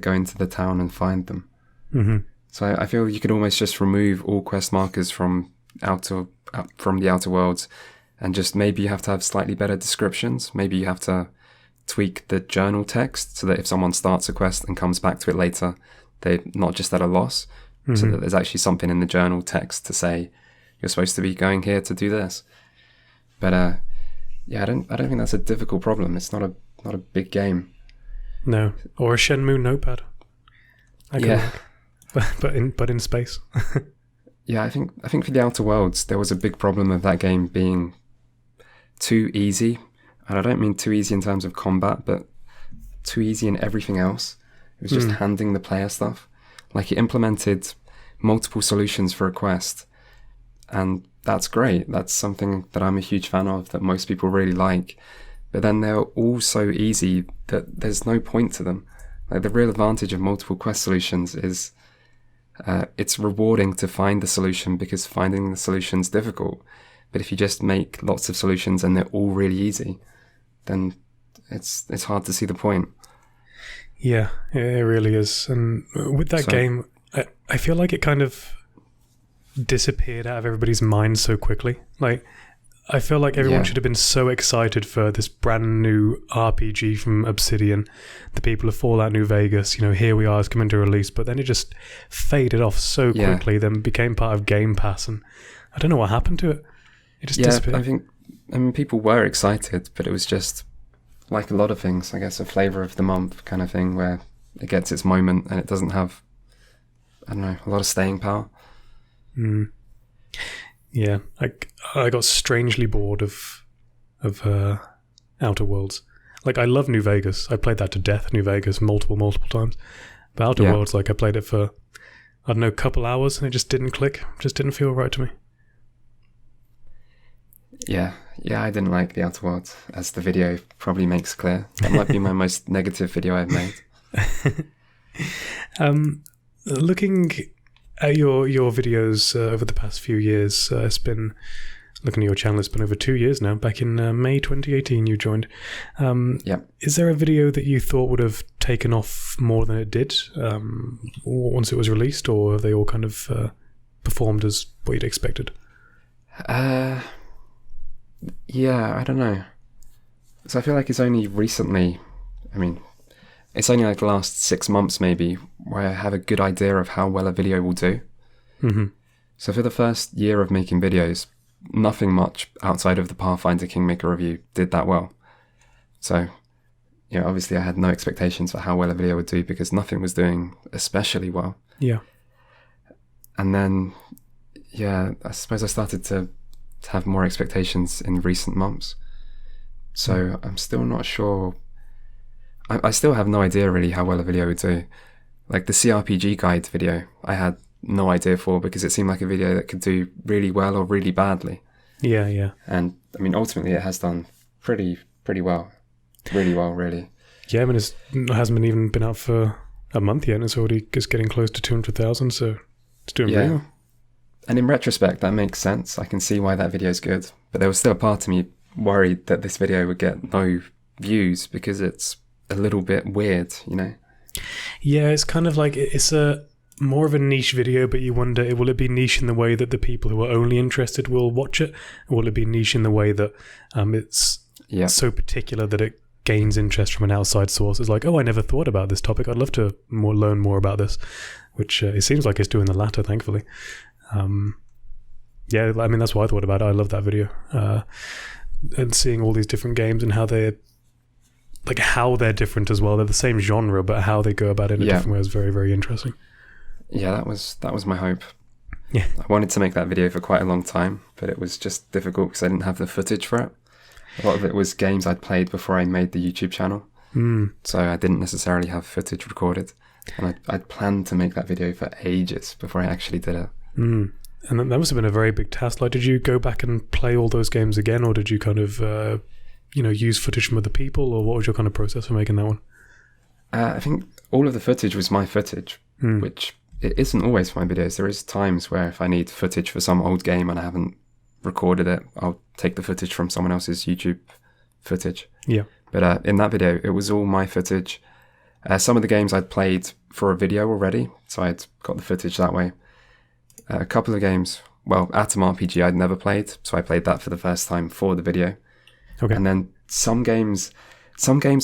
Speaker 2: go into the town and find them. So I feel you could almost just remove all quest markers from the Outer Worlds, and just maybe you have to have slightly better descriptions. Maybe you have to tweak the journal text so that if someone starts a quest and comes back to it later, they're not just at a loss. So that there's actually something in the journal text to say you're supposed to be going here to do this. But I don't think that's a difficult problem. It's not a big game.
Speaker 1: No, or a Shenmue notepad. But in space.
Speaker 2: Yeah, I think for the Outer Worlds there was a big problem of that game being too easy, and I don't mean too easy in terms of combat, but too easy in everything else. It was just handing the player stuff. Like, it implemented multiple solutions for a quest. And that's great. That's something that I'm a huge fan of, that most people really like. But then they're all so easy that there's no point to them. Like, the real advantage of multiple quest solutions is it's rewarding to find the solution, because finding the solution's difficult. But if you just make lots of solutions and they're all really easy, then it's hard to see the point.
Speaker 1: Yeah, it really is. And with that game, I feel like it kind of disappeared out of everybody's mind so quickly. Like, I feel like everyone should have been so excited for this brand new RPG from Obsidian, the people of Fallout New Vegas. You know, here we are, it's coming to release, but then it just faded off so quickly, then became part of Game Pass, and I don't know what happened to it. It just disappeared.
Speaker 2: I mean, people were excited, but it was just, like a lot of things, I guess, a flavour of the month kind of thing, where it gets its moment and it doesn't have, I don't know, a lot of staying power.
Speaker 1: Yeah, I got strangely bored of Outer Worlds. Like, I love New Vegas. I played that to death, New Vegas, multiple times. But Outer Worlds, like, I played it for, I don't know, a couple hours, and it just didn't click. Just didn't feel right to me. Yeah,
Speaker 2: I didn't like the Outer Worlds, as the video probably makes clear. That might be my most negative video I've made.
Speaker 1: Looking at your videos over the past few years, it's been, looking at your channel, it's been over 2 years now. Back in May 2018 you joined. Is there a video that you thought would have taken off more than it did once it was released, or have they all kind of performed as what you'd expected?
Speaker 2: Yeah, I don't know. So I feel like it's only recently, it's only like the last 6 months maybe, where I have a good idea of how well a video will do.
Speaker 1: Mm-hmm.
Speaker 2: So for the first year of making videos, nothing much outside of the Pathfinder Kingmaker review did that well. So, obviously I had no expectations for how well a video would do, because nothing was doing especially well.
Speaker 1: Yeah.
Speaker 2: And then, I suppose I started to have more expectations in recent months. So I'm still not sure. I still have no idea really how well a video would do. Like the CRPG guide video, I had no idea for, because it seemed like a video that could do really well or really badly.
Speaker 1: Yeah.
Speaker 2: And ultimately it has done pretty well. Really well, really.
Speaker 1: Yeah, it hasn't even been out for a month yet, and it's already just getting close to 200,000, so it's doing really well. And
Speaker 2: in retrospect, that makes sense. I can see why that video is good. But there was still a part of me worried that this video would get no views, because it's a little bit weird, Yeah, it's kind of like, it's a more of a niche video, but you wonder, will it be niche in the way that the people who are only interested will watch it? Or will it be niche in the way that it's so particular that it gains interest from an outside source? It's like, oh, I never thought about this topic. I'd love to learn more about this, which it seems like it's doing the latter, thankfully. That's what I thought about it. I love that video. And seeing all these different games and how they're different as well. They're the same genre, but how they go about it in a different way is very, very interesting. Yeah, that was my hope.
Speaker 1: Yeah.
Speaker 2: I wanted to make that video for quite a long time, but it was just difficult because I didn't have the footage for it. A lot of it was games I'd played before I made the YouTube channel. So I didn't necessarily have footage recorded. And I'd planned to make that video for ages before I actually did it.
Speaker 1: And that must have been a very big task. Like, did you go back and play all those games again, or did you kind of, use footage from other people, or what was your kind of process for making that one?
Speaker 2: I think all of the footage was my footage, which it isn't always for my videos. There is times where if I need footage for some old game and I haven't recorded it, I'll take the footage from someone else's YouTube footage.
Speaker 1: Yeah.
Speaker 2: But in that video, it was all my footage. Some of the games I'd played for a video already, so I'd got the footage that way. A couple of games, Atom RPG I'd never played, so I played that for the first time for the video.
Speaker 1: Okay.
Speaker 2: And then some games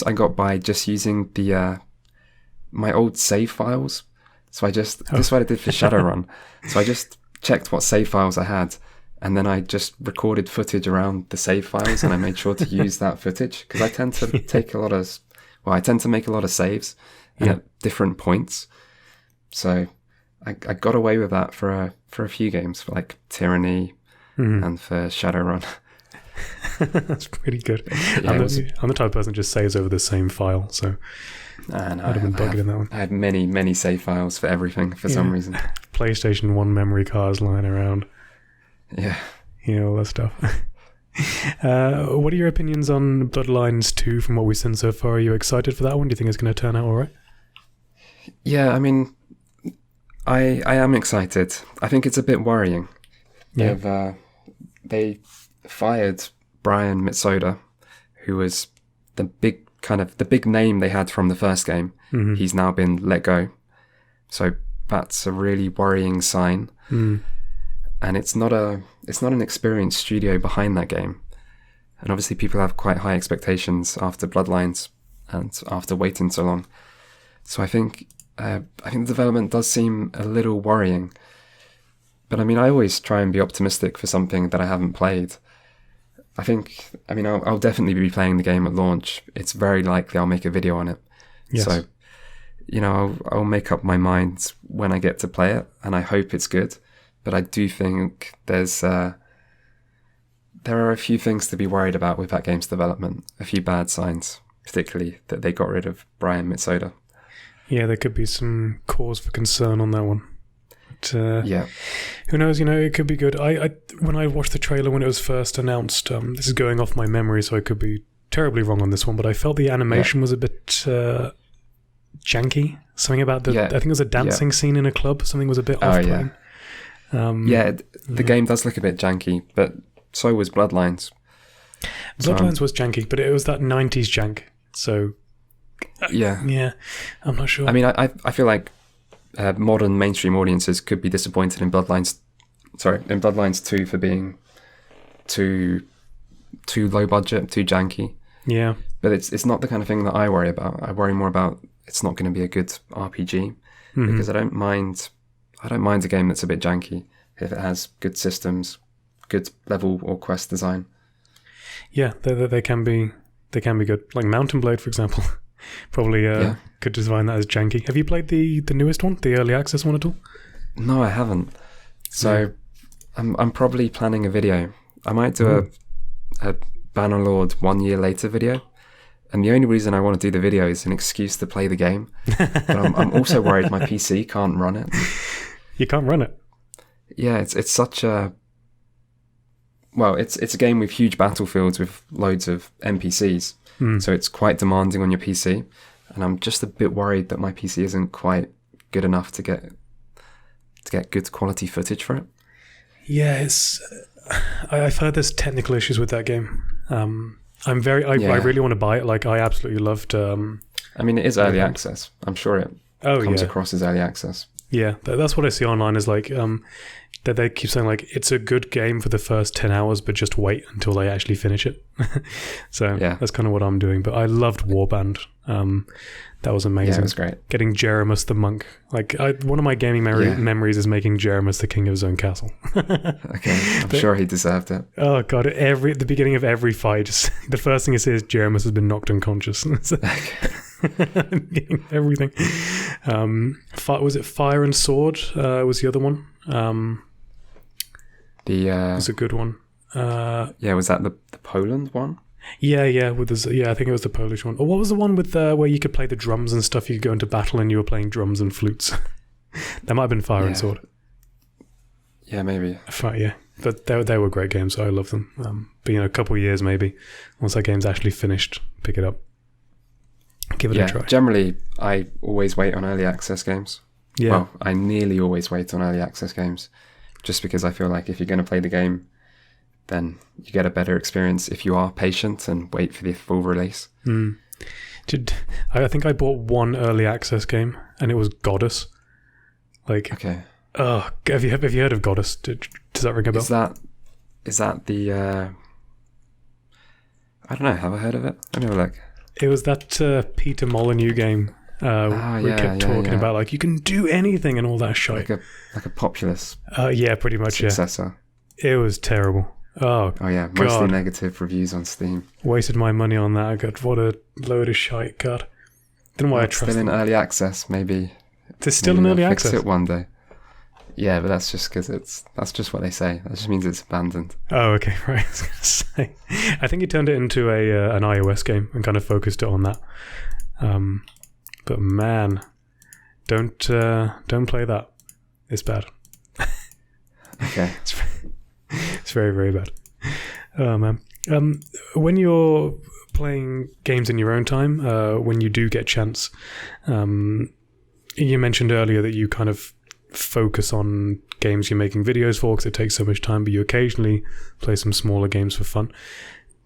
Speaker 2: I got by just using the my old save files. So this is what I did for Shadowrun. So I just checked what save files I had, and then I just recorded footage around the save files, and I made sure to use that footage, because I tend to I tend to make a lot of saves at different points. So I got away with that for a few games, for like Tyranny and for Shadowrun.
Speaker 1: That's pretty good. Yeah, I'm the type of person that just saves over the same file, so I'd have been bugged in that one.
Speaker 2: I had many save files for everything for some reason.
Speaker 1: PlayStation 1 memory cards lying around.
Speaker 2: Yeah.
Speaker 1: All that stuff. What are your opinions on Bloodlines 2 from what we've seen so far? Are you excited for that one? Do you think it's going to turn out all right?
Speaker 2: Yeah, I mean, I am excited. I think it's a bit worrying.
Speaker 1: Yeah.
Speaker 2: They fired Brian Mitsoda, who was the big name they had from the first game.
Speaker 1: Mm-hmm.
Speaker 2: He's now been let go. So that's a really worrying sign.
Speaker 1: Mm.
Speaker 2: And it's not an experienced studio behind that game. And obviously people have quite high expectations after Bloodlines and after waiting so long. So I think the development does seem a little worrying. But I mean, I always try and be optimistic for something that I haven't played. I'll definitely be playing the game at launch. It's very likely I'll make a video on it.
Speaker 1: Yes.
Speaker 2: So, I'll make up my mind when I get to play it, and I hope it's good. But I do think there are a few things to be worried about with that game's development. A few bad signs, particularly that they got rid of Brian Mitsoda.
Speaker 1: Yeah, there could be some cause for concern on that one. But,
Speaker 2: yeah.
Speaker 1: Who knows? It could be good. I when I watched the trailer when it was first announced, this is going off my memory, so I could be terribly wrong on this one, but I felt the animation was a bit janky. Something about I think it was a dancing scene in a club. Something was a bit off-putting.
Speaker 2: The game does look a bit janky, but so was Bloodlines.
Speaker 1: Bloodlines was janky, but it was that 90s jank. So, yeah, I'm not sure.
Speaker 2: I mean, I feel like modern mainstream audiences could be disappointed in Bloodlines 2 for being too low budget, too janky.
Speaker 1: Yeah.
Speaker 2: But it's not the kind of thing that I worry about. I worry more about it's not going to be a good RPG because I don't mind a game that's a bit janky if it has good systems, good level or quest design. Yeah,
Speaker 1: they can be good. Like Mountain Blade, for example, probably could define that as janky. Have you played the newest one, the early access one at all?
Speaker 2: No, I haven't. So I'm probably planning a video. I might do a Bannerlord 1 year later video. And the only reason I want to do the video is an excuse to play the game. But I'm also worried my PC can't run it.
Speaker 1: You can't run it?
Speaker 2: Yeah, it's such a... Well, it's a game with huge battlefields with loads of NPCs. So it's quite demanding on your PC. And I'm just a bit worried that my PC isn't quite good enough to get good quality footage for it. Yeah,
Speaker 1: I've heard there's technical issues with that game. I really want to buy it. Like, I absolutely loved...
Speaker 2: I mean, it is early access. I'm sure it comes across as early access. Yeah,
Speaker 1: that's what I see online is like... that they keep saying, like, it's a good game for the first 10 hours, but just wait until they actually finish it. So that's kind of what I'm doing. But I loved Warband. That was amazing.
Speaker 2: Yeah, it was great.
Speaker 1: Getting Jeremus the monk. Like, one of my gaming memories is making Jeremus the king of his own castle.
Speaker 2: Okay, I'm sure he deserved it.
Speaker 1: Oh, God. The beginning of every fight, the first thing you see is Jeremus has been knocked unconscious. Everything. Was it Fire and Sword was the other one? It was a good one.
Speaker 2: Was that the Poland one?
Speaker 1: Yeah. I think it was the Polish one. Or what was the one with where you could play the drums and stuff? You could go into battle and you were playing drums and flutes. That might have been Fire and Sword.
Speaker 2: Yeah, maybe.
Speaker 1: Yeah, but they were great games. So I love them. But a couple of years maybe once that game's actually finished, pick it up, give it a try.
Speaker 2: Generally, I always wait on early access games. Yeah. Well, I nearly always wait on early access games, just because I feel like if you're going to play the game, then you get a better experience if you are patient and wait for the full release.
Speaker 1: I think I bought one early access game, and it was Godus.
Speaker 2: Okay.
Speaker 1: Oh, have you heard of Godus? Does that ring a bell?
Speaker 2: Is that the? I don't know. Have I heard of it? I never look.
Speaker 1: It was that Peter Molyneux game. We kept talking about like you can do anything and all that shit.
Speaker 2: Like a Populous.
Speaker 1: Pretty much.
Speaker 2: Successor.
Speaker 1: It was terrible. Oh
Speaker 2: yeah, mostly negative reviews on Steam.
Speaker 1: Wasted my money on that. God, what a load of shite. God, don't know why I trust
Speaker 2: them.
Speaker 1: Still
Speaker 2: in early access, maybe.
Speaker 1: It's still in early access.
Speaker 2: Fix it one day. Yeah, but that's just because that's just what they say. That just means it's abandoned.
Speaker 1: Oh, okay, right. I was gonna say, I think he turned it into an iOS game and kind of focused it on that. But man, don't play that. It's bad.
Speaker 2: Okay.
Speaker 1: It's very, very bad. Oh, man. When you're playing games in your own time, when you do get a chance, you mentioned earlier that you kind of focus on games you're making videos for because it takes so much time, but you occasionally play some smaller games for fun.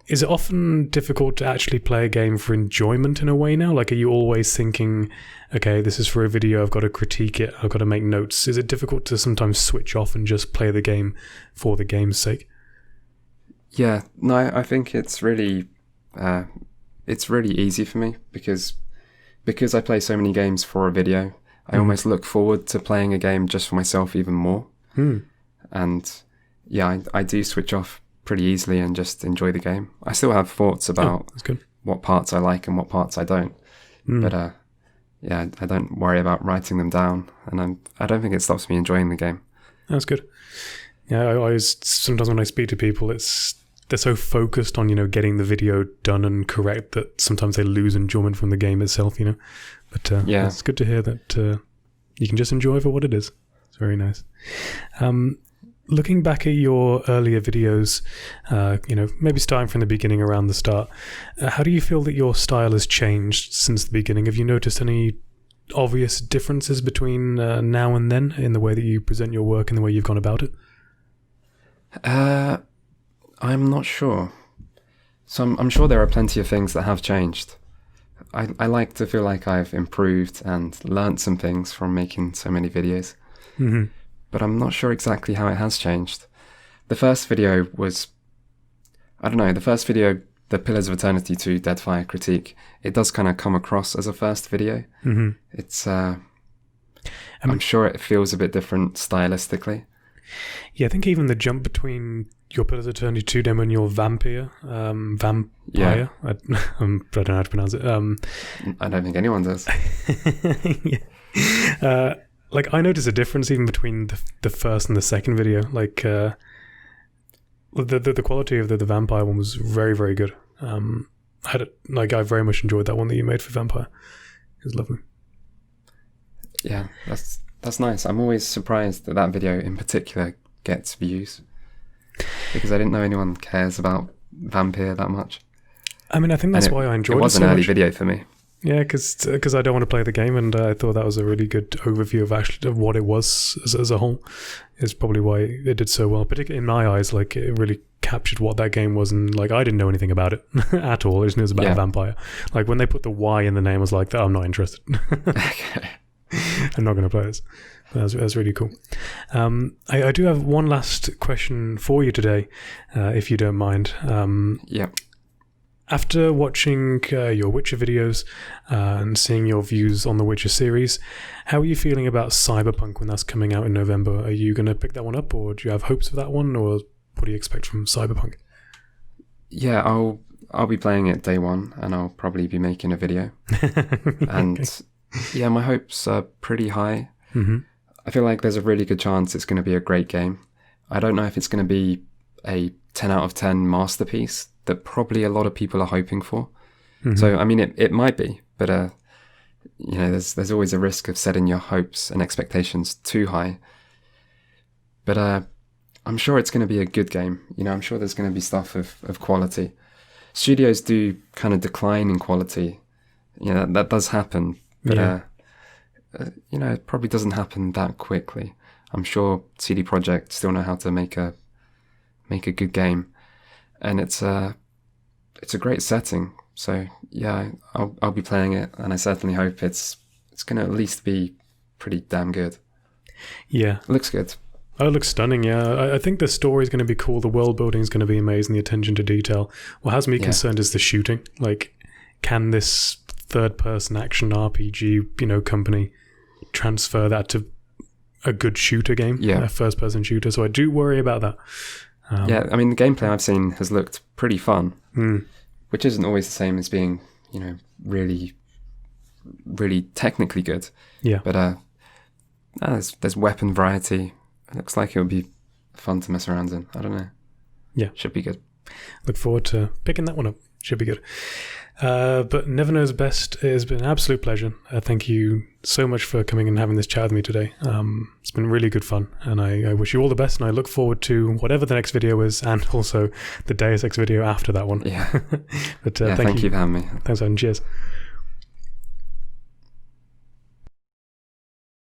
Speaker 1: Is it often difficult to actually play a game for enjoyment in a way now? Like, are you always thinking, okay, this is for a video, I've got to critique it, I've got to make notes? Is it difficult to sometimes switch off and just play the game for the game's sake?
Speaker 2: Yeah, no, I think it's really easy for me because I play so many games for a video. I almost look forward to playing a game just for myself even more. And yeah, I do switch off pretty easily and just enjoy the game. I still have thoughts about what parts I like and what parts I don't. But yeah, I don't worry about writing them down, and I don't think it stops me enjoying the game.
Speaker 1: That's good. Yeah, I always, sometimes when I speak to people, they're so focused on, getting the video done and correct that sometimes they lose enjoyment from the game itself, But yeah, it's good to hear that you can just enjoy for what it is. It's very nice. Looking back at your earlier videos, maybe starting from the beginning around the start, how do you feel that your style has changed since the beginning? Have you noticed any obvious differences between now and then in the way that you present your work and the way you've gone about it?
Speaker 2: I'm not sure. So I'm sure there are plenty of things that have changed. I like to feel like I've improved and learnt some things from making so many videos. But I'm not sure exactly how it has changed. The first video was, the Pillars of Eternity 2 Deadfire critique, it does kind of come across as a first video. It's, I'm sure it feels a bit different stylistically.
Speaker 1: Yeah, I think even the jump between your Pillars of Eternity 2 demo and your Vampire,
Speaker 2: Yeah.
Speaker 1: I don't know how to pronounce it.
Speaker 2: I don't think anyone does.
Speaker 1: Yeah. I noticed a difference even between the first and the second video. The quality of the Vampire one was very, very good. I very much enjoyed that one that you made for Vampire. It was lovely.
Speaker 2: Yeah, that's nice. I'm always surprised that video in particular gets views because I didn't know anyone cares about Vampire that much. I mean,
Speaker 1: I think that's why I enjoyed it.
Speaker 2: It was an early video for me.
Speaker 1: Yeah, because I don't want to play the game, and I thought that was a really good overview of what it was as a whole. Is probably why it did so well. Particularly in my eyes, it really captured what that game was, and I didn't know anything about it at all. I just knew it was about a vampire. When they put the Y in the name, I was like, I'm not interested.
Speaker 2: Okay.
Speaker 1: I'm not going to play this. That's really cool. I do have one last question for you today, if you don't mind.
Speaker 2: Yeah.
Speaker 1: After watching your Witcher videos and seeing your views on the Witcher series, how are you feeling about Cyberpunk when that's coming out in November? Are you going to pick that one up, or do you have hopes for that one, or what do you expect from Cyberpunk?
Speaker 2: Yeah, I'll be playing it day one, and I'll probably be making a video. And yeah, my hopes are pretty high. I feel like there's a really good chance it's going to be a great game. I don't know if it's going to be a 10 out of 10 masterpiece that probably a lot of people are hoping for. So, I mean, it might be, but, there's always a risk of setting your hopes and expectations too high. But I'm sure it's going to be a good game. I'm sure there's going to be stuff of quality. Studios do kind of decline in quality. That does happen. But, it probably doesn't happen that quickly. I'm sure CD Projekt still know how to make a good game. And it's a great setting. So yeah, I'll be playing it, and I certainly hope it's going to at least be pretty damn good. Yeah, it looks good.
Speaker 1: Oh, it looks stunning. Yeah, I think the story is going to be cool. The world building is going to be amazing. The attention to detail. What has me concerned is the shooting. Can this third-person action RPG, company transfer that to a good shooter game? A first-person shooter. So I do worry about that.
Speaker 2: Yeah, I mean, the gameplay I've seen has looked pretty fun, which isn't always the same as being, really, really technically good. Yeah. But there's weapon variety. It looks like it would be fun to mess around in. I don't know. Yeah. Should be good.
Speaker 1: Look forward to picking that one up. Should be good. But NeverKnowsBest, it has been an absolute pleasure. Thank you so much for coming and having this chat with me today. It's been really good fun, and I wish you all the best, and I look forward to whatever the next video is, and also the Deus Ex video after that one.
Speaker 2: Yeah.
Speaker 1: But
Speaker 2: thank you for having me.
Speaker 1: Thanks, Adam. Cheers.